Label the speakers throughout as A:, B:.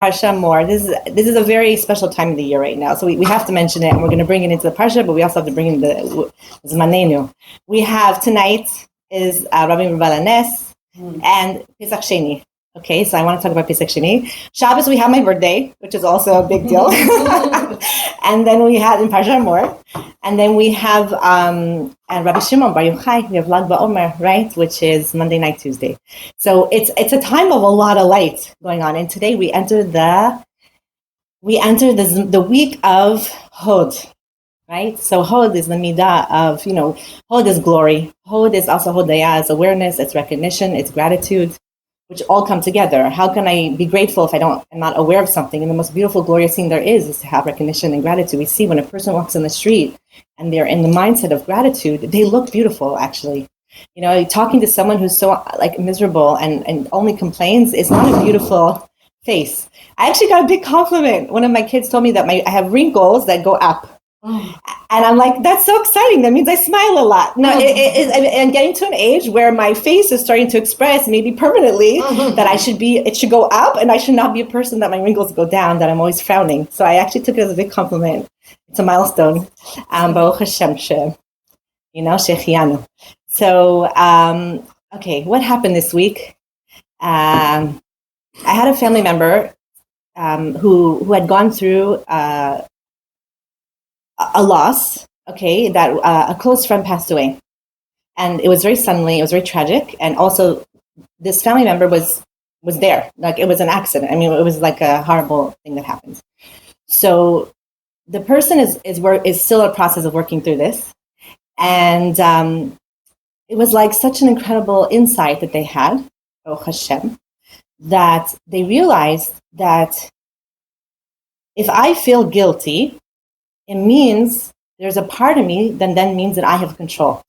A: Parsha Amor. This is a very special time of the year right now, so we have to mention it, and we're going to bring it into the Parsha, but we also have to bring in the Zmanenu. We have tonight is Rabbi and Pesach Sheini. Okay, so I want to talk about Pesach Sheini. Shabbos, we have my birthday, which is also a big deal. And then we have in Parsha Amor. And then we have Rabbi Shimon Bar Yochai. We have Lag BaOmer, right, which is Monday night, Tuesday. So it's a time of a lot of light going on. And today we enter the week of Hod, right? So Hod is the midah of, Hod is glory. Hod is also Hodaya, is awareness, it's recognition, it's gratitude, which all come together. How can I be grateful if I'm not aware of something? And the most beautiful, glorious thing there is to have recognition and gratitude. We see when a person walks in the street and they're in the mindset of gratitude, they look beautiful, actually. Talking to someone who's so miserable and only complains is not a beautiful face. I actually got a big compliment. One of my kids told me that I have wrinkles that go up. And I'm like, that's so exciting. That means I smile a lot. No, I'm getting to an age where my face is starting to express, maybe permanently, that it should go up, and I should not be a person that my wrinkles go down, that I'm always frowning. So I actually took it as a big compliment. It's a milestone. Baruch Hashem, Shechianu. So, okay, what happened this week? I had a family member who had gone through a loss, okay, that a close friend passed away. And it was very suddenly, it was very tragic. And also this family member was there. Like, it was an accident. I mean, it was like a horrible thing that happened. So the person is still in a process of working through this. And it was like such an incredible insight that they had, Baruch Hashem, that they realized that if I feel guilty, it means there's a part of me that then means that I have control.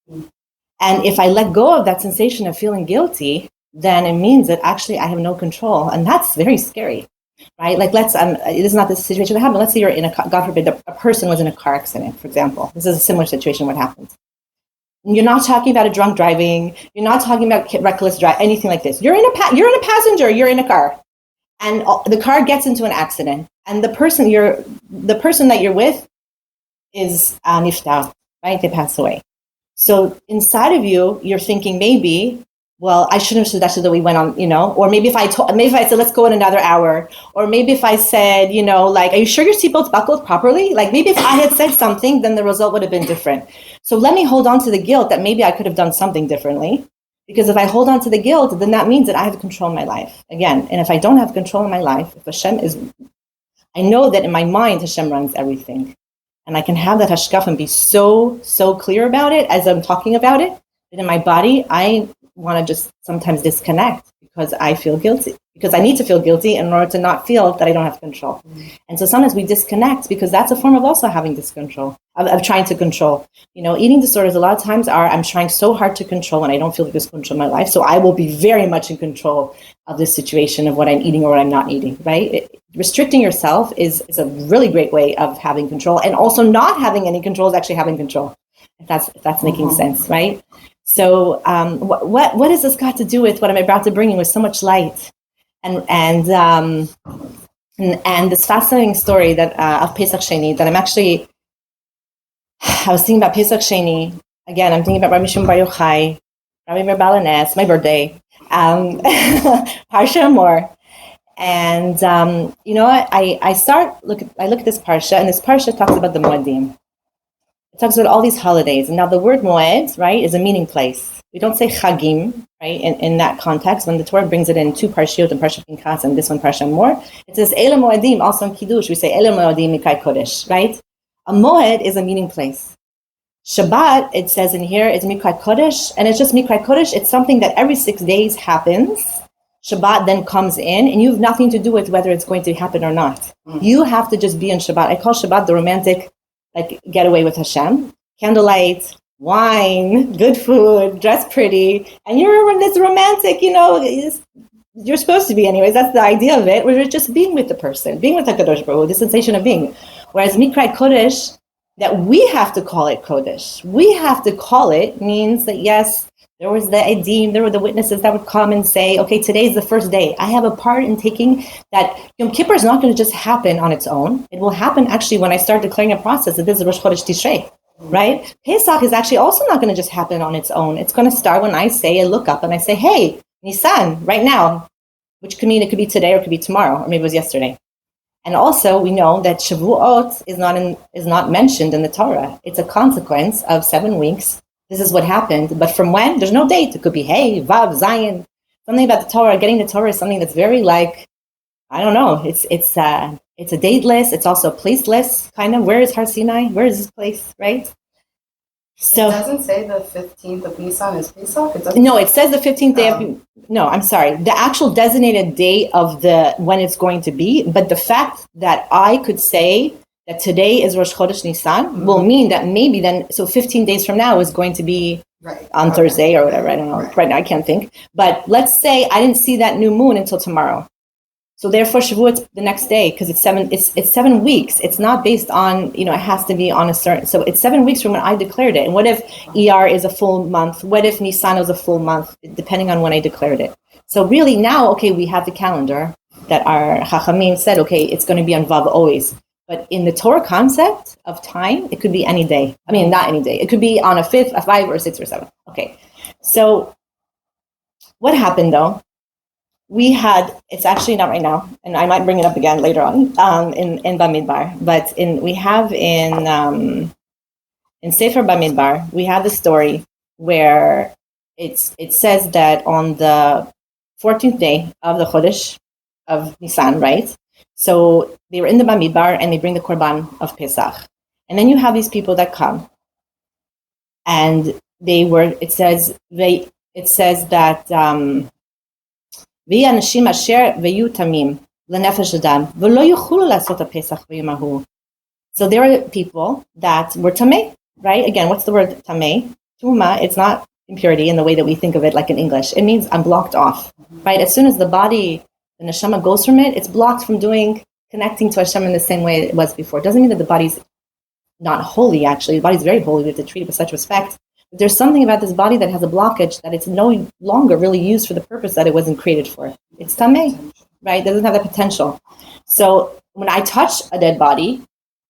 A: And if I let go of that sensation of feeling guilty, then it means that actually I have no control. And that's very scary, right? Like, this is not the situation that happened. Let's say you're in God forbid, a person was in a car accident, for example. This is a similar situation, what happens. You're not talking about a drunk driving. You're not talking about reckless driving, anything like this. You're a passenger, you're in a car. And the car gets into an accident, and the person that you're with is niftar, right? They pass away. So inside of you, you're thinking maybe, well, I shouldn't have suggested that we went on, or maybe if I said let's go in another hour, or maybe if I said, are you sure your seatbelt's buckled properly? Like, maybe if I had said something, then the result would have been different. So let me hold on to the guilt that maybe I could have done something differently. Because if I hold on to the guilt, then that means that I have control in my life. Again, and if I don't have control in my life, if Hashem I know that in my mind, Hashem runs everything. And I can have that hashkaf and be so, so clear about it as I'm talking about it. But in my body, I want to just sometimes disconnect because I feel guilty. Because I need to feel guilty in order to not feel that I don't have control. And so sometimes we disconnect because that's a form of also having this control, of trying to control. Eating disorders a lot of times I'm trying so hard to control and I don't feel this control in my life. So I will be very much in control of this situation of what I'm eating or what I'm not eating, right? Restricting yourself is a really great way of having control. And also not having any control is actually having control, if that's making sense, right? So what has this got to do with what I'm about to bring in with so much light? And this fascinating story that of Pesach Sheini that I was thinking about Pesach Sheini. Again, I'm thinking about Rabbi Shimon Bar Yochai, Rabbi Balanes, my birthday, Parsha Amor. And I look at this Parsha, and this Parsha talks about the Moedim. It talks about all these holidays. And now the word Moed, right, is a meaning place. We don't say Chagim, right, in that context. When the Torah brings it in two Parshiot, and Parsha Pinchas, and this one Parsha Amor, it says Ele Moedim, also in Kiddush, we say Ele Moedim Mikai Kodesh, right? A Moed is a meaning place. Shabbat, it says in here, is Mikra Kodesh, and it's just Mikra Kodesh. It's something that every 6 days happens. Shabbat then comes in, and you have nothing to do with whether it's going to happen or not. You have to just be in Shabbat. I call Shabbat the romantic, getaway with Hashem. Candlelight, wine, good food, dress pretty, and you're in this romantic, you're supposed to be anyways. That's the idea of it, where you're just being with the person, being with HaKadosh Baruch Hu, the sensation of being. Whereas Mikra Kodesh, that we have to call it Kodesh. We have to call it means that, yes, There was the edim, there were the witnesses that would come and say, okay, today's the first day. I have a part in taking that. Yom Kippur is not going to just happen on its own. It will happen actually when I start declaring a process that this is Rosh Chodesh Tishrei, right? Pesach is actually also not going to just happen on its own. It's going to start when I say, I look up and I say, hey, Nisan, right now, which could mean it could be today or it could be tomorrow, or maybe it was yesterday. And also we know that Shavuot is not mentioned in the Torah. It's a consequence of 7 weeks. This is what happened. But from when? There's no date. It could be, hey, Vav, Zion. Something about the Torah. Getting the Torah is something that's very like, I don't know. It's a dateless. It's also placeless, kind of. Where is Har Sinai? Where is this place, right? So
B: it doesn't say the 15th of Nisan is Pesach?
A: No, it says the 15th day of... No, I'm sorry. The actual designated day of when it's going to be, but the fact that I could say that today is Rosh Chodesh Nisan will mean that maybe then, so 15 days from now is going to be on Thursday or whatever. I don't know. Right now I can't think. But let's say I didn't see that new moon until tomorrow. So therefore Shavuot's the next day because it's 7 weeks. It's not based on, it has to be on a certain, so it's 7 weeks from when I declared it. And what if ER is a full month? What if Nisan is a full month, depending on when I declared it? So really now, okay, we have the calendar that our Chachamim said, okay, it's going to be on Vav always. But in the Torah concept of time, it could be any day. I mean, not any day. It could be on a 5th, a 5, or a 6 or 7. Okay. So what happened though? It's actually not right now, and I might bring it up again later on in Bamidbar. But we have in Sefer Bamidbar, we have the story where it says that on the 14th day of the Chodesh of Nisan, right? So they were in the Bamidbar and they bring the Korban of Pesach. And then you have these people that come and it says that so there are people that were tameh, right? Again, what's the word tameh? Tuma, it's not impurity in the way that we think of it like in English. It means I'm blocked off, right? As soon as the body, the neshama goes from it, it's blocked from connecting to Hashem in the same way it was before. It doesn't mean that the body's not holy, actually. The body's very holy. We have to treat it with such respect. But there's something about this body that has a blockage that it's no longer really used for the purpose that it wasn't created for. It's tameh, right? It doesn't have that potential. So when I touch a dead body,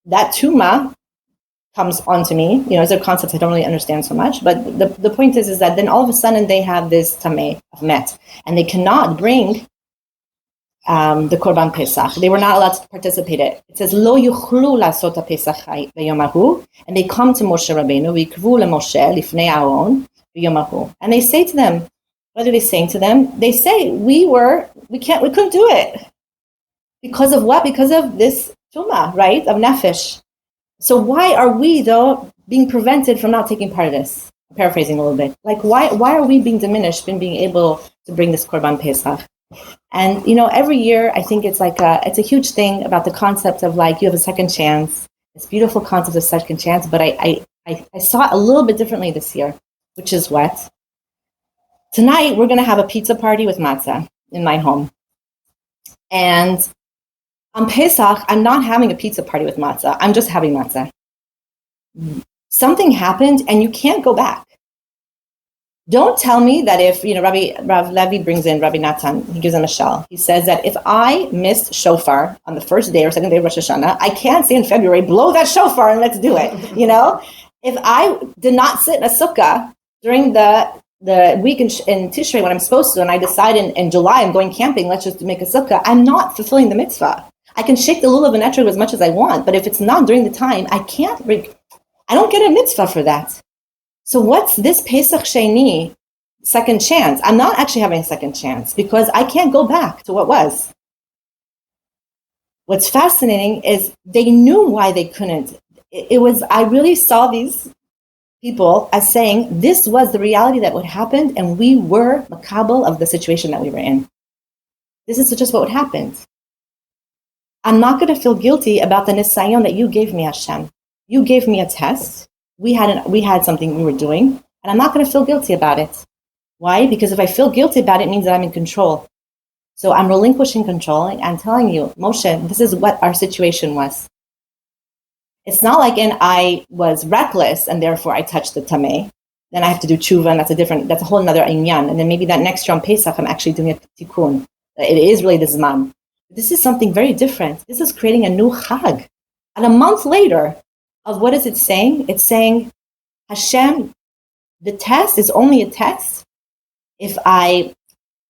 A: that tuma comes onto me. It's a concept I don't really understand so much. But the point is that then all of a sudden they have this tameh of met. And they cannot bring the Korban Pesach. They were not allowed to participate in it. It says, Lo yuchlu lasot ha-Pesach v'yomahu, and they come to Moshe Rabbeinu, v'yikvu le-Moshe lifnei Aaron v'yomahu. And they say to them, what are they saying to them? They say, we couldn't do it. Because of what? Because of this tumah, right? Of nefesh. So why are we, though, being prevented from not taking part of this? I'm paraphrasing a little bit. Like, why are we being diminished in being able to bring this Korban Pesach? And, every year, I think it's it's a huge thing about the concept of you have a second chance, this beautiful concept of second chance, but I saw it a little bit differently this year, which is what? Tonight, we're going to have a pizza party with matzah in my home. And on Pesach, I'm not having a pizza party with matzah. I'm just having matzah. Something happened and you can't go back. Don't tell me that if, Rav Levi brings in Rabbi Natan, he gives him a shell. He says that if I missed shofar on the first day or second day of Rosh Hashanah, I can't say in February, blow that shofar and let's do it. If I did not sit in a sukkah during the week in Tishrei when I'm supposed to, and I decide in July I'm going camping, let's just make a sukkah, I'm not fulfilling the mitzvah. I can shake the lulav and etrog as much as I want, but if it's not during the time, I don't get a mitzvah for that. So what's this Pesach Sheini, second chance? I'm not actually having a second chance because I can't go back to what was. What's fascinating is they knew why they couldn't. I really saw these people as saying this was the reality that would happen and we were makabel of the situation that we were in. This is just what happened. I'm not going to feel guilty about the nisayon that you gave me, Hashem. You gave me a test. We had something we were doing, and I'm not going to feel guilty about it. Why? Because if I feel guilty about it, it means that I'm in control. So I'm relinquishing control and telling you, Moshe, this is what our situation was. It's not like I was reckless and therefore I touched the tameh. Then I have to do tshuva, and that's a whole other inyan. And then maybe that next Yom Pesach, I'm actually doing a tikkun. It is really the zman. This is something very different. This is creating a new chag. And a month later, of what is it saying? It's saying, Hashem, the test is only a test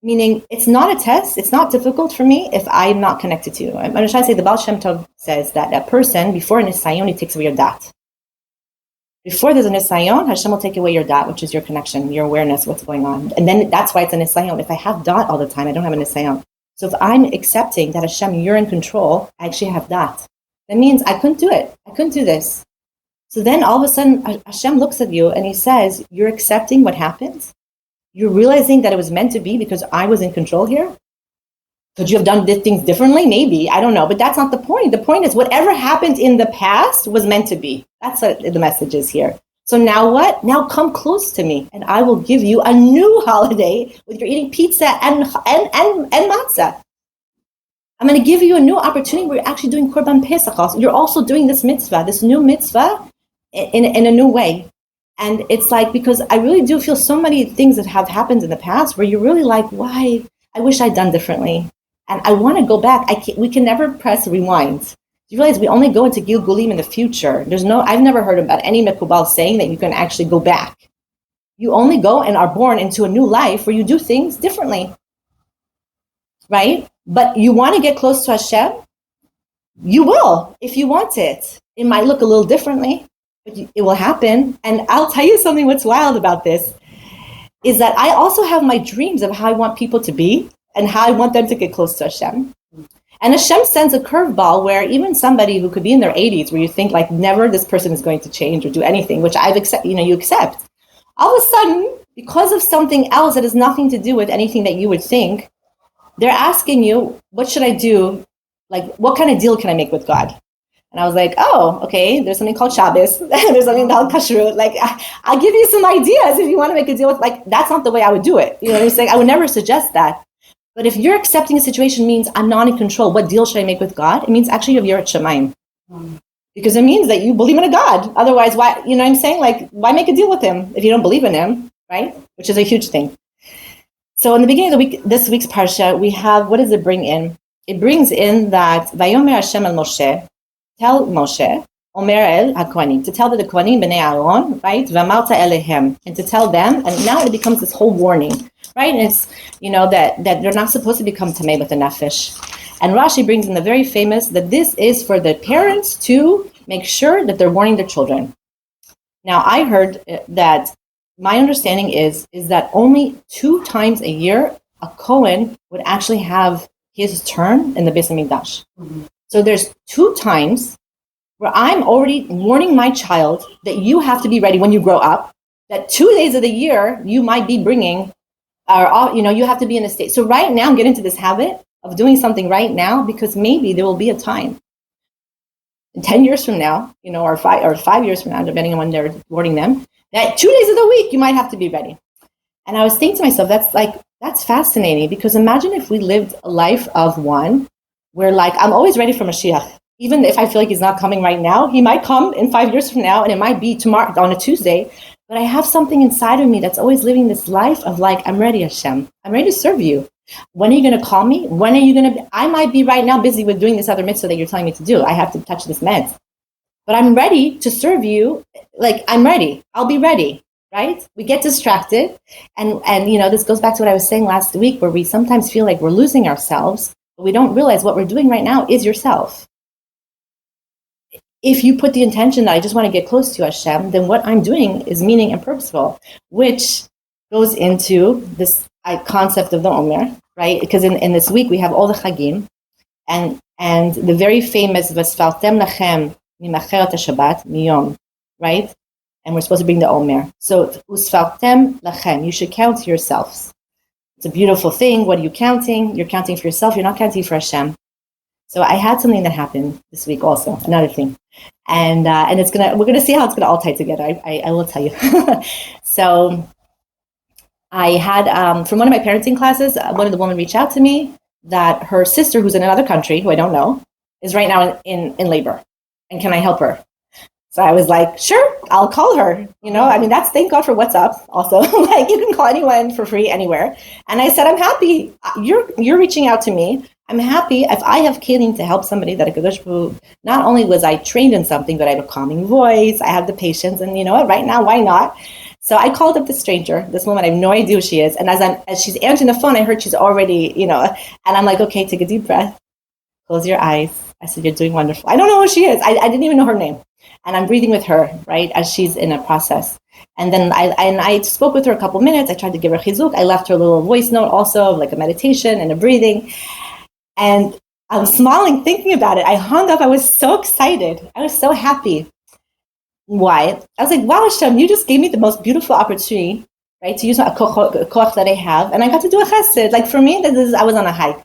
A: meaning it's not a test, it's not difficult for me if I'm not connected to you. I'm trying to say the Baal Shem Tov says that a person, before a nisayon, he takes away your dat. Before there's a nisayon, Hashem will take away your dat, which is your connection, your awareness, what's going on. And then that's why it's a nisayon. If I have dat all the time, I don't have a nisayon. So if I'm accepting that Hashem, you're in control, I actually have dat. That means I couldn't do it. I couldn't do this. So then all of a sudden, Hashem looks at you and he says, you're accepting what happened? You're realizing that it was meant to be because I was in control here? Could you have done things differently? Maybe. I don't know. But that's not the point. The point is whatever happened in the past was meant to be. That's what the message is here. So now what? Now come close to me and I will give you a new holiday with you're eating pizza and matzah. I'm going to give you a new opportunity where you're actually doing Korban Pesach also. You're also doing this mitzvah, this new mitzvah in a new way. And it's like, because I really do feel so many things that have happened in the past where you're really like, why? I wish I'd done differently. And I want to go back. We can never press rewind. You realize we only go into Gilgulim in the future. I've never heard about any Mekubal saying that you can actually go back. You only go and are born into a new life where you do things differently. Right? But you want to get close to Hashem? You will, if you want it. It might look a little differently, but it will happen. And I'll tell you something what's wild about this is that I also have my dreams of how I want people to be and how I want them to get close to Hashem. And Hashem sends a curveball where even somebody who could be in their 80s, where you think like never this person is going to change or do anything, which you accept. All of a sudden, because of something else that has nothing to do with anything that you would think, they're asking you, what should I do? Like, what kind of deal can I make with God? And I was like, oh, okay, there's something called Shabbos. There's something called Kashrut. Like, I'll give you some ideas if you want to make a deal with, like, that's not the way I would do it. You know what I'm saying? I would never suggest that. But if you're accepting a situation means I'm not in control, what deal should I make with God? It means actually you have Yirat Shamayim. Because it means that you believe in a God. Otherwise, why, you know what I'm saying? Like, why make a deal with him if you don't believe in him, right? Which is a huge thing. So in the beginning of the week, this week's Parsha, we have, what does it bring in? It brings in that, Vayomer Hashem el Moshe, tell Moshe, Omer el HaKohanim, to tell the Kohanim b'nei Aaron, right? V'amarta elehem, and to tell them, and now it becomes this whole warning, right? And it's, that they're not supposed to become tamei with the nefesh. And Rashi brings in the very famous, that this is for the parents to make sure that they're warning their children. Now, I heard that my understanding is that only 2 times a year, a Kohen would actually have his turn in the Beis HaMikdash. Mm-hmm. So there's 2 times where I'm already warning my child that you have to be ready when you grow up, that 2 days of the year you might be bringing, you have to be in a state. So right now, get into this habit of doing something right now, because maybe there will be a time, 10 years from now, or 5 years from now, depending on when they're warning them, that 2 days of the week, you might have to be ready. And I was thinking to myself, that's fascinating, because imagine if we lived a life of one where I'm always ready for Mashiach. Even if I feel like he's not coming right now, he might come in 5 years from now, and it might be tomorrow on a Tuesday, but I have something inside of me that's always living this life of I'm ready, Hashem. I'm ready to serve you. When are you going to call me? When are you going to I might be right now busy with doing this other mitzvah that you're telling me to do. I have to touch this med. But I'm ready to serve you. I'm ready. I'll be ready, right? We get distracted. And this goes back to what I was saying last week, where we sometimes feel like we're losing ourselves, but we don't realize what we're doing right now is yourself. If you put the intention that I just want to get close to Hashem, then what I'm doing is meaning and purposeful, which goes into this concept of the Omer, right? Because in this week we have all the Chagim, and the very famous V'sfartem lachem mimacheret Shabbat miyom, right? And we're supposed to bring the Omer. So Usfartem lachem, you should count yourselves. It's a beautiful thing. What are you counting? You're counting for yourself. You're not counting for Hashem. So I had something that happened this week also, another thing. And we're gonna see how it's gonna all tie together. I will tell you. So I had, from one of my parenting classes, one of the women reached out to me that her sister, who's in another country, who I don't know, is right now in labor. And can I help her? So I was like, sure, I'll call her. I mean, that's thank God for WhatsApp also. Like you can call anyone for free anywhere. And I said, I'm happy. You're reaching out to me. I'm happy if I have kelim to help somebody that HaKadosh Baruch Hu, not only was I trained in something, but I have a calming voice. I have the patience. And you know what? Right now, why not? So I called up the stranger, this woman. I have no idea who she is. And as she's answering the phone, I heard she's already, and I'm like, okay, take a deep breath. Close your eyes. I said, you're doing wonderful. I don't know who she is. I didn't even know her name. And I'm breathing with her, right, as she's in a process. And then I spoke with her a couple minutes. I tried to give her chizuk. I left her a little voice note also, like a meditation and a breathing. And I'm smiling thinking about it. I hung up. I was so excited. I was so happy. Why? I was like, wow, Hashem, you just gave me the most beautiful opportunity, right, to use a koch that I have. And I got to do a chesed. Like for me, I was on a hike.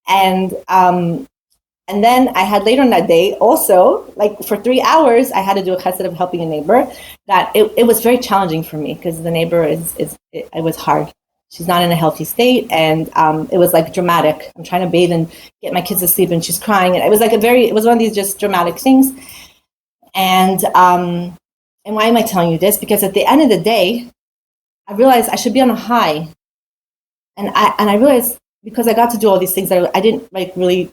A: And then I had later in that day also, like for 3 hours, I had to do a chesed of helping a neighbor. That it was very challenging for me because the neighbor it was hard. She's not in a healthy state, and it was like dramatic. I'm trying to bathe and get my kids to sleep, and she's crying, and it was like it was one of these just dramatic things. And why am I telling you this? Because at the end of the day, I realized I should be on a high, and I realized because I got to do all these things that I didn't like really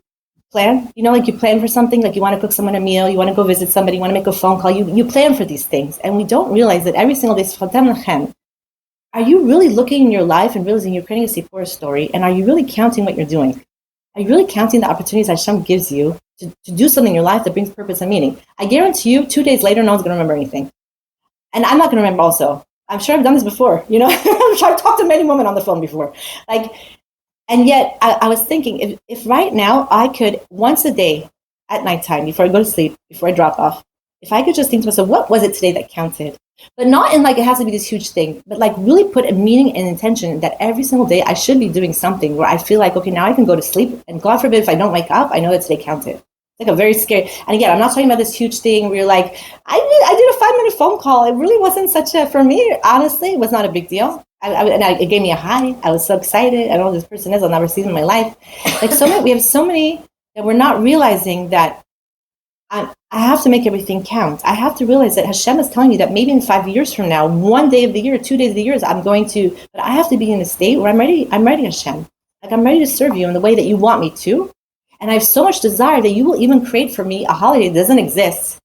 A: plan. Like you plan for something, like you want to cook someone a meal, you want to go visit somebody, you want to make a phone call, you plan for these things. And we don't realize that every single day, are you really looking in your life and realizing you're creating a Sipur story? And are you really counting what you're doing? Are you really counting the opportunities that Hashem gives you to do something in your life that brings purpose and meaning? I guarantee you, 2 days later, no one's going to remember anything. And I'm not going to remember also. I'm sure I've done this before. I'm sure I've talked to many women on the phone before. And yet, I was thinking, if right now I could, once a day at nighttime, before I go to sleep, before I drop off, if I could just think to myself, what was it today that counted? But not in like it has to be this huge thing, but like really put a meaning and intention that every single day I should be doing something where I feel like, okay, now I can go to sleep. And God forbid, if I don't wake up, I know that today counted. It's like a very scary, and again, I'm not talking about this huge thing where you're like, I did a 5-minute phone call. It really wasn't for me, honestly, it was not a big deal. It gave me a high. I was so excited. I don't know who this person is. I'll never see them in my life. We have so many that we're not realizing that I have to make everything count. I have to realize that Hashem is telling you that maybe in 5 years from now, 1 day of the year, 2 days of the year, but I have to be in a state where I'm ready, Hashem. Like I'm ready to serve you in the way that you want me to. And I have so much desire that you will even create for me a holiday that doesn't exist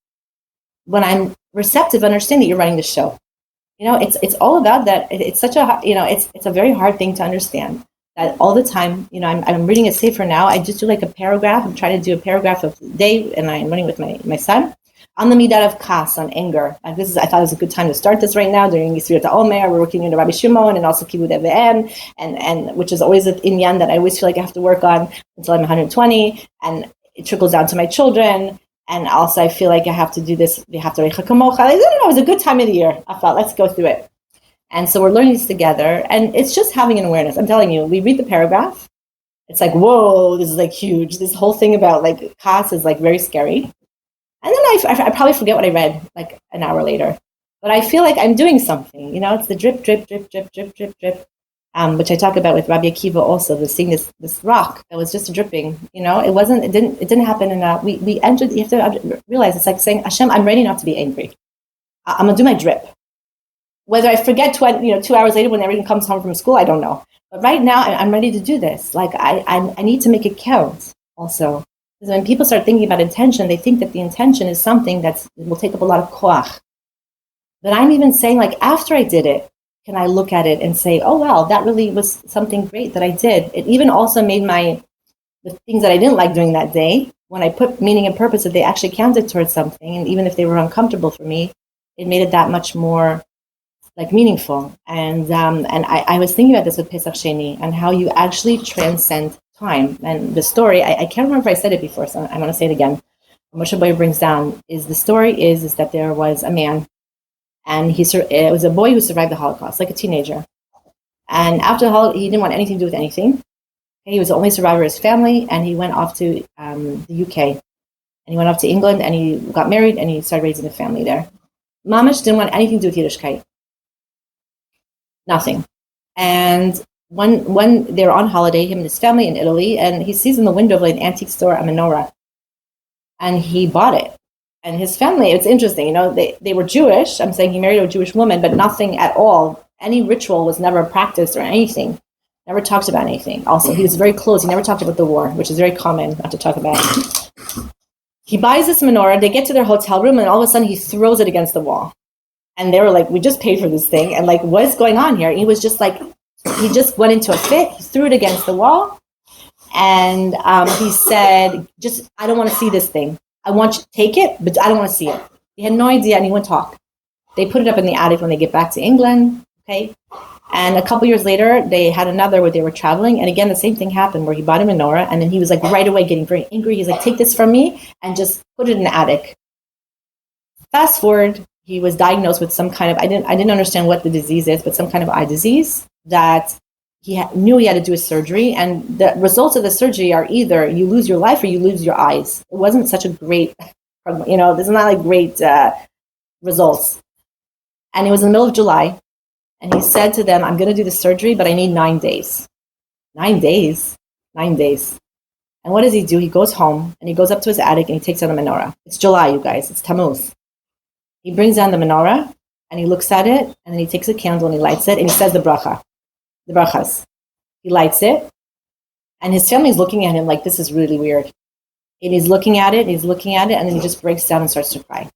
A: when I'm receptive, understand that you're running the show. It's all about that. It's such a, it's a very hard thing to understand that all the time, I'm reading a sefer now. I just do like a paragraph. I'm trying to do a paragraph of the day, and I'm running with my son on the midat of kas, on anger. I thought it was a good time to start this right now during Yisrael Omer. We're working in the Rabbi Shimon and also Kibud Evem, and which is always an inyan that I always feel like I have to work on until I'm 120, and it trickles down to my children. And also I feel like I have to do this. We have to recha kamocha. I don't know. It was a good time of the year. I thought, let's go through it. And so we're learning this together, and it's just having an awareness. I'm telling you, we read the paragraph. It's like, whoa, this is like huge. This whole thing about like kas is like very scary. And then I probably forget what I read like an hour later. But I feel like I'm doing something. It's the drip, drip, drip, drip, drip, drip, drip, which I talk about with Rabbi Akiva also. Seeing this rock that was just dripping. It didn't happen in a. We entered. You have to realize it's like saying, Hashem, I'm ready not to be angry. I'm gonna do my drip. Whether I forget 2 hours later when everyone comes home from school, I don't know. But right now, I'm ready to do this. Like I need to make it count. Also, because when people start thinking about intention, they think that the intention is something that will take up a lot of koach. But I'm even saying, like after I did it, can I look at it and say, oh wow, that really was something great that I did. It even also made the things that I didn't like doing that day, when I put meaning and purpose, that they actually counted towards something, and even if they were uncomfortable for me, it made it that much more like meaningful. And I was thinking about this with Pesach Sheini and how you actually transcend time. And the story, I can't remember if I said it before, so I want to say it again. What Moshe Boyer brings down is the story is that there was a man, and it was a boy who survived the Holocaust, like a teenager. And after the Holocaust, he didn't want anything to do with anything. He was the only survivor of his family, and he went off to the UK. And he went off to England, and he got married, and he started raising a family there. Mamish didn't want anything to do with Yiddishkeit. Nothing. And when they were on holiday, him and his family in Italy, and he sees in the window of an antique store a menorah. And he bought it. And his family, it's interesting, they were Jewish. I'm saying he married a Jewish woman, but nothing at all. Any ritual was never practiced or anything. Never talked about anything. Also, he was very close. He never talked about the war, which is very common not to talk about. He buys this menorah. They get to their hotel room, and all of a sudden he throws it against the wall. And they were like, we just paid for this thing. And like, what's going on here? And he was just like, he just went into a fit. He threw it against the wall. And he said, I don't want to see this thing. I want you to take it, but I don't want to see it. He had no idea, and he wouldn't talk. They put it up in the attic when they get back to England, okay? And a couple years later, they had another where they were traveling, and again, the same thing happened where he bought a menorah, and then he was like right away getting very angry. He's like, take this from me, and just put it in the attic. Fast forward, he was diagnosed with some kind of, I didn't understand what the disease is, but some kind of eye disease that knew he had to do a surgery, and the results of the surgery are either you lose your life or you lose your eyes. It wasn't such a great, there's not like great results. And it was in the middle of July, and he said to them, I'm going to do the surgery, but I need 9 days. 9 days? 9 days. And what does he do? He goes home, and he goes up to his attic, and he takes out a menorah. It's July, you guys. It's Tammuz. He brings down the menorah, and he looks at it, and then he takes a candle, and he lights it, and he says the bracha. The brachas. He lights it, and his family's looking at him like, this is really weird. And he's looking at it, and then he just breaks down and starts to cry.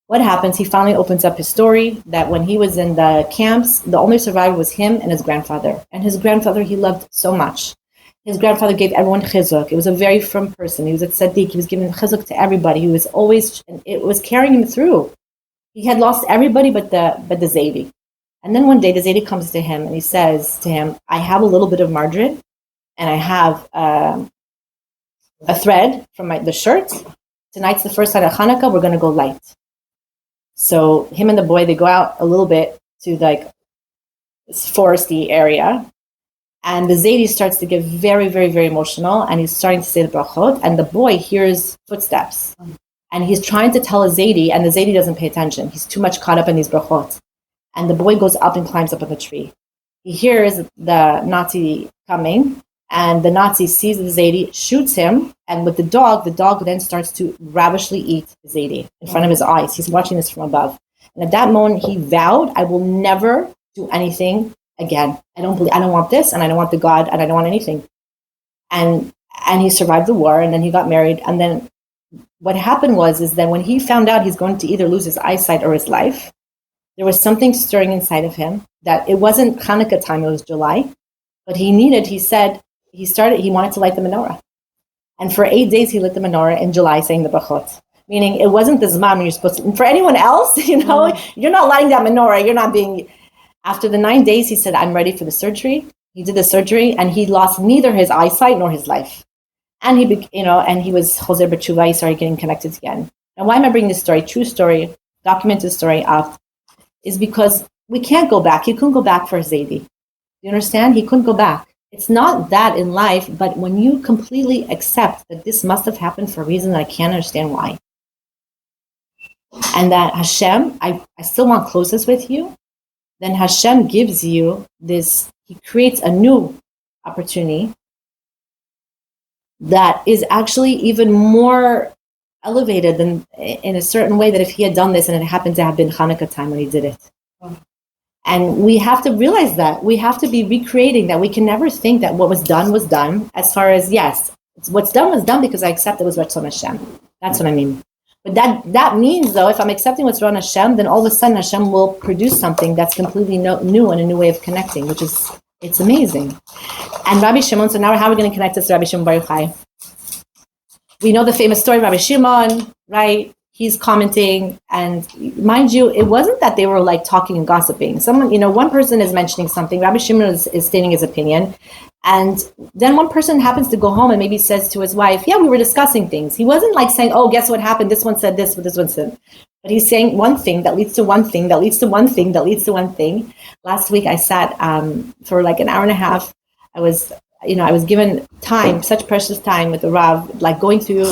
A: What happens? He finally opens up his story that when he was in the camps, the only survivor was him and his grandfather. And his grandfather he loved so much. His grandfather gave everyone chizuk. It was a very firm person. He was a tzaddik. He was giving chizuk to everybody. He was always, it was carrying him through. He had lost everybody but the Zaidi. And then one day, the Zaidi comes to him and he says to him, I have a little bit of margarine and I have a thread from the shirt. Tonight's the first night of Hanukkah. We're going to go light. So him and the boy, they go out a little bit to like this foresty area. And the Zaidi starts to get very, very, very emotional. And he's starting to say the brachot. And the boy hears footsteps. And he's trying to tell a Zaidi, and the Zaidi doesn't pay attention. He's too much caught up in these brachot. And the boy goes up and climbs up on the tree. He hears the Nazi coming, and the Nazi sees the Zaidi, shoots him, and with the dog then starts to ravishly eat the Zaidi in front of his eyes. He's watching this from above. And at that moment, he vowed, I will never do anything again. I don't want this, and I don't want the God, and I don't want anything. And he survived the war, and then he got married. And then what happened is that when he found out he's going to either lose his eyesight or his life, there was something stirring inside of him that it wasn't Hanukkah time, it was July, but he wanted to light the menorah. And for 8 days, he lit the menorah in July saying the brachot, meaning it wasn't the Zman you're supposed to, for anyone else, you're not lighting that menorah, you're not being, after the 9 days, he said, I'm ready for the surgery. He did the surgery and he lost neither his eyesight nor his life. And he was Choser B'Tshuva, he started getting connected again. And why am I bringing this story, true story, documented story up, is because we can't go back. He couldn't go back for Zaidi. You understand? He couldn't go back. It's not that in life, but when you completely accept that this must have happened for a reason that I can't understand why, and that Hashem, I still want closeness with you, then Hashem gives you this, he creates a new opportunity that is actually even more elevated than in a certain way that if he had done this and it happened to have been Hanukkah time when he did it. And we have to realize that. We have to be recreating that. We can never think that what was done as far as, yes, what's done was done because I accept it was Ratzon Hashem. That's what I mean. But that means, though, if I'm accepting what's Ratzon Hashem, then all of a sudden Hashem will produce something that's completely new and a new way of connecting, which is, it's amazing. And Rabbi Shimon, so now how are we going to connect this to Rabbi Shimon Bar Yochai? We know the famous story of Rabbi Shimon, right? He's commenting, and mind you, it wasn't that they were like talking and gossiping. Someone, one person is mentioning something, Rabbi Shimon is stating his opinion, and then one person happens to go home and maybe says to his wife, yeah, we were discussing things. He wasn't like saying, oh, guess what happened? This one said this, but this one said. But he's saying one thing that leads to one thing, that leads to one thing, that leads to one thing. Last week I sat for like an hour and a half. I was given time, such precious time with the Rav, like going through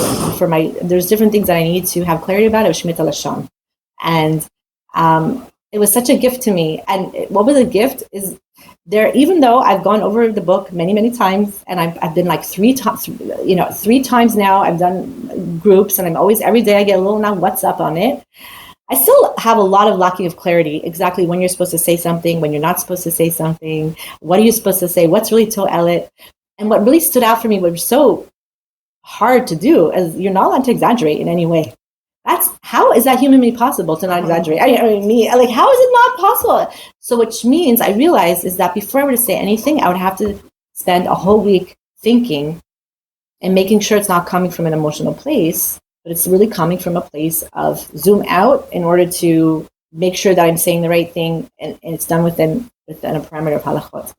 A: there's different things that I need to have clarity about. It was Shemitah Lashon. And it was such a gift to me. And what was a gift is even though I've gone over the book many, many times, and I've been like three times now, I've done groups, and I'm always, every day I get a little now what's up on it. I still have a lot of lacking of clarity, exactly when you're supposed to say something, when you're not supposed to say something, what are you supposed to say, what's really to'elet. And what really stood out for me, what was so hard to do, is you're not allowed to exaggerate in any way. How is that humanly possible to not exaggerate? How is it not possible? So which means I realized is that before I were to say anything, I would have to spend a whole week thinking and making sure it's not coming from an emotional place, but it's really coming from a place of zoom out in order to make sure that I'm saying the right thing, and it's done within a parameter of halachot.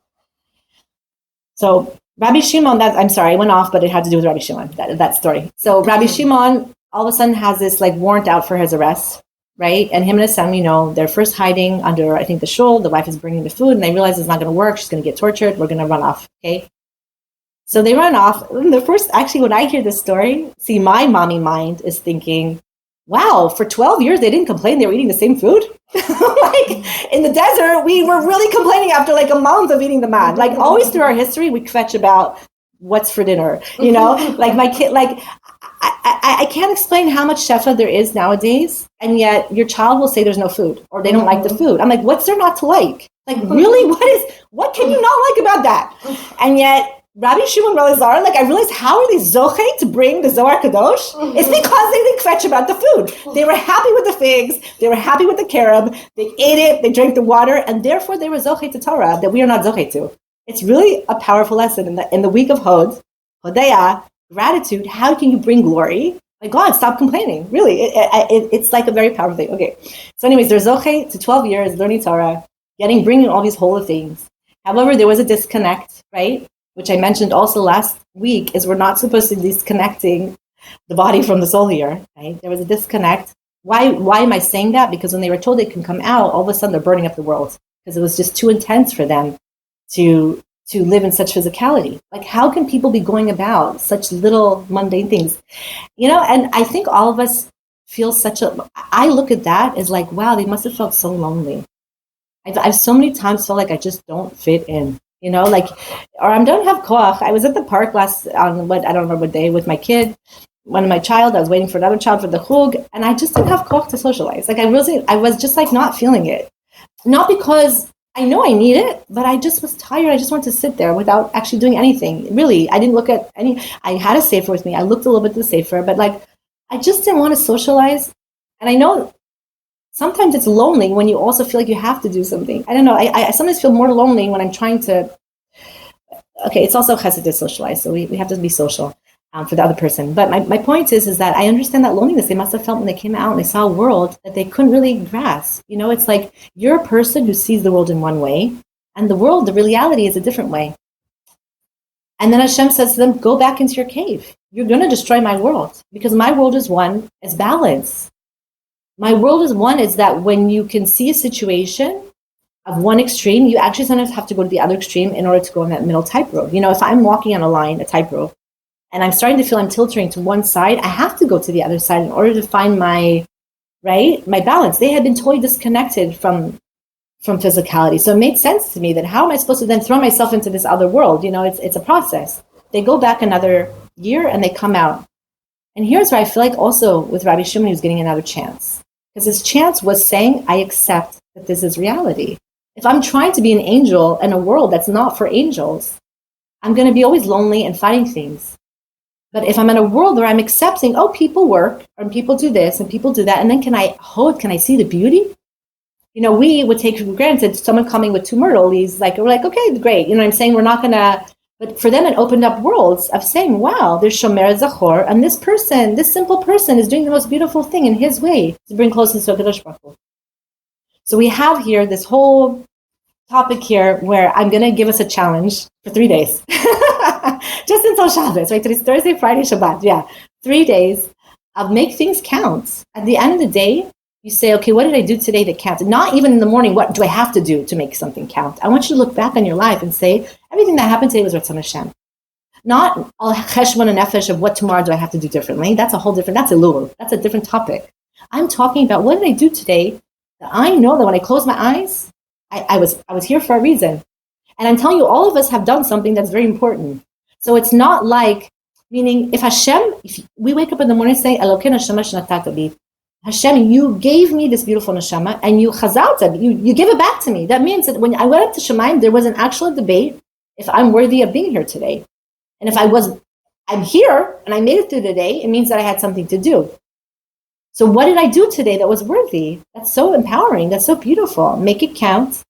A: So Rabbi Shimon, I went off, but it had to do with Rabbi Shimon, that story. So Rabbi Shimon all of a sudden has this like warrant out for his arrest, right? And him and his son, they're first hiding under, I think, the shul. The wife is bringing the food, and they realize it's not going to work. She's going to get tortured. We're going to run off, okay? So they run off. Actually, when I hear this story, see, my mommy mind is thinking, wow, for 12 years, they didn't complain they were eating the same food? Like, in the desert, we were really complaining after like a month of eating the man. Like, always through our history, we kvetch about what's for dinner, Like, my kid, like, I can't explain how much shefa there is nowadays, and yet your child will say there's no food, or they don't like the food. I'm like, what's there not to like? Like, really, what can you not like about that? And yet, Rabbi Shimon Relazar, like, I realized, how are they zoche to bring the Zohar Kadosh? It's because they didn't fetch about the food. They were happy with the figs, they were happy with the carob, they ate it, they drank the water, and therefore they were zoche to Torah, that we are not zoche to. It's really a powerful lesson in the week of Hod, Hodaya, gratitude. How can you bring glory? Like, God, stop complaining. Really, it's like a very powerful thing. Okay, so anyways, there's zoche to 12 years learning Torah, bringing all these holy things. However, there was a disconnect, right? Which I mentioned also last week, is we're not supposed to be disconnecting the body from the soul here, right? There was a disconnect. Why am I saying that? Because when they were told they can come out, all of a sudden they're burning up the world, because it was just too intense for them to live in such physicality. Like, how can people be going about such little mundane things? And I think all of us feel I look at that as like, wow, they must have felt so lonely. I've so many times felt like I just don't fit in, or I don't have koach. I was at the park I don't remember what day, with my kid, my child. I was waiting for another child for the chug, and I just didn't have koach to socialize. Like, I was just like not feeling it. Not because I know I need it, but I just was tired. I just wanted to sit there without actually doing anything. Really, I didn't look at I had a sefer with me. I looked a little bit at the sefer, but like, I just didn't want to socialize. And I know sometimes it's lonely when you also feel like you have to do something. I don't know. I sometimes feel more lonely when I'm trying to, okay, it's also chesed to socialize. So we have to be social for the other person. But my point is that I understand that loneliness they must have felt when they came out and they saw a world that they couldn't really grasp. It's like you're a person who sees the world in one way, and the reality is a different way. And then Hashem says to them, go back into your cave. You're going to destroy my world, because my world is one, is balance. My world is one, is that when you can see a situation of one extreme, you actually sometimes have to go to the other extreme in order to go on that middle tightrope. If I'm walking on a line, a tightrope, and I'm starting to feel I'm tilting to one side, I have to go to the other side in order to find my balance. They had been totally disconnected from physicality. So it made sense to me that how am I supposed to then throw myself into this other world? It's a process. They go back another year and they come out. And here's where I feel like also with Rabbi Shimon, he was getting another chance. Because his chance was saying, I accept that this is reality. If I'm trying to be an angel in a world that's not for angels, I'm going to be always lonely and fighting things. But if I'm in a world where I'm accepting, people work, and people do this, and people do that, and then can I see the beauty? We would take for granted someone coming with 2 myrtle leaves, we're like, okay, great. I'm saying we're not going to, but for them it opened up worlds of saying, wow, there's Shomer Zachor, and this simple person is doing the most beautiful thing in his way to bring closeness to HaKadosh Baruch Hu. So we have here this whole topic here where I'm going to give us a challenge for 3 days. Just until Shabbos, right? Today's Thursday, Friday, Shabbat. Yeah, 3 days of make things count. At the end of the day, you say, okay, what did I do today that counts? Not even in the morning, what do I have to do to make something count? I want you to look back on your life and say, everything that happened today was Ratzon Hashem. Not all cheshbon and nefesh of what tomorrow do I have to do differently. That's a lure. That's a different topic. I'm talking about what did I do today that I know that when I close my eyes, I was here for a reason. And I'm telling you, all of us have done something that's very important. So it's not like, meaning if we wake up in the morning and say, Elokeinu neshama shenatata bi, Hashem, you gave me this beautiful neshama and you chazalta, you give it back to me. That means that when I went up to Shemayim, there was an actual debate if I'm worthy of being here today. And if I'm here and I made it through the day, it means that I had something to do. So what did I do today that was worthy? That's so empowering. That's so beautiful. Make it count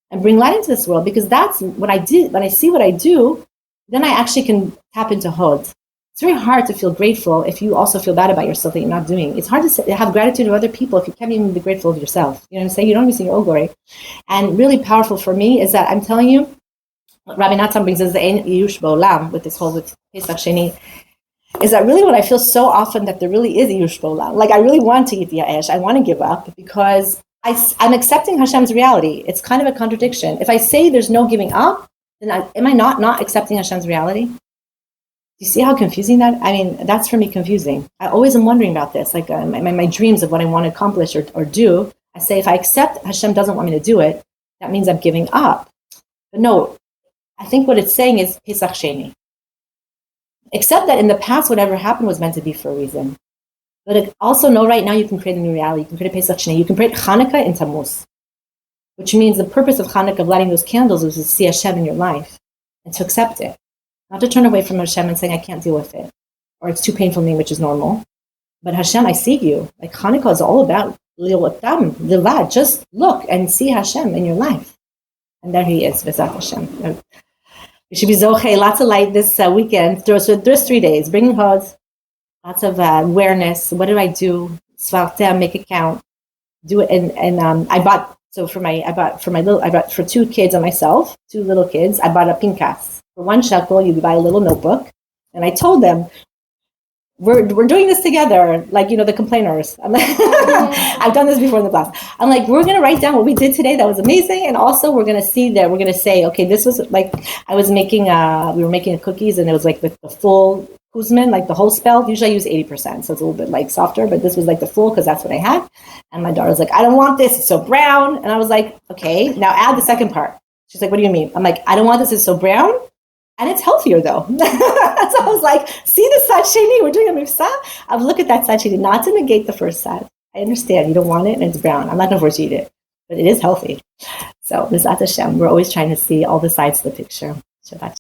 A: and bring light into this world, because that's what I did. When I see what I do, then I actually can tap into Hod. It's very hard to feel grateful if you also feel bad about yourself that you're not doing. It's hard to have gratitude of other people if you can't even be grateful of yourself. You know what I'm saying? You don't even see your own glory. And really powerful for me is that I'm telling you, what Rabbi Natan brings us the Ein Yush Ba'olam with this whole with Pesach Sheini, is that really what I feel so often that there really is a Yush Ba'olam. Like I really want to eat the Yaesh. I want to give up because I'm accepting Hashem's reality. It's kind of a contradiction. If I say there's no giving up, then am I not accepting Hashem's reality? Do you see how confusing that? I mean, that's for me confusing. I always am wondering about this. Like my dreams of what I want to accomplish or do, I say if I accept Hashem doesn't want me to do it, that means I'm giving up. But no, I think what it's saying is Pesach Sheini. Except that in the past, whatever happened was meant to be for a reason. But also know right now you can create a new reality. You can create a Pesach Sheini. You can create Hanukkah in Tammuz, which means the purpose of Hanukkah, of lighting those candles, is to see Hashem in your life and to accept it. Not to turn away from Hashem and saying, I can't deal with it, or it's too painful for me, which is normal. But Hashem, I see you. Like Hanukkah is all about Li'otam, Livad. Just look and see Hashem in your life. And there he is, V'zat Hashem. You should be zoche, lots of light this weekend. There's 3 days, bringing Hod, lots of awareness. What did I do? Svartem, make it count. Do it. And I bought for 2 kids and myself, 2 little kids, I bought a pinkas. For 1 shekel, you buy a little notebook. And I told them, we're doing this together, like, the complainers. I'm like, I've done this before in the class. I'm like, we're going to write down what we did today. That was amazing. And also we're going to see that we're going to say, okay, this was like, I was making, we were making cookies and it was like with the full Kuzmin, like the whole spell. Usually I use 80%. So it's a little bit like softer, but this was like the full because that's what I had. And my daughter was like, I don't want this. It's so brown. And I was like, okay, now add the second part. She's like, what do you mean? I'm like, I don't want this. It's so brown. And it's healthier though. So I was like, see the Sat Sheini, we're doing a mifsa. I've looked at that Sat Sheini, not to negate the first Sat. I understand you don't want it and it's brown. I'm not going to force you to eat it, but it is healthy. So V'zat Hashem, we're always trying to see all the sides of the picture. Shabbat.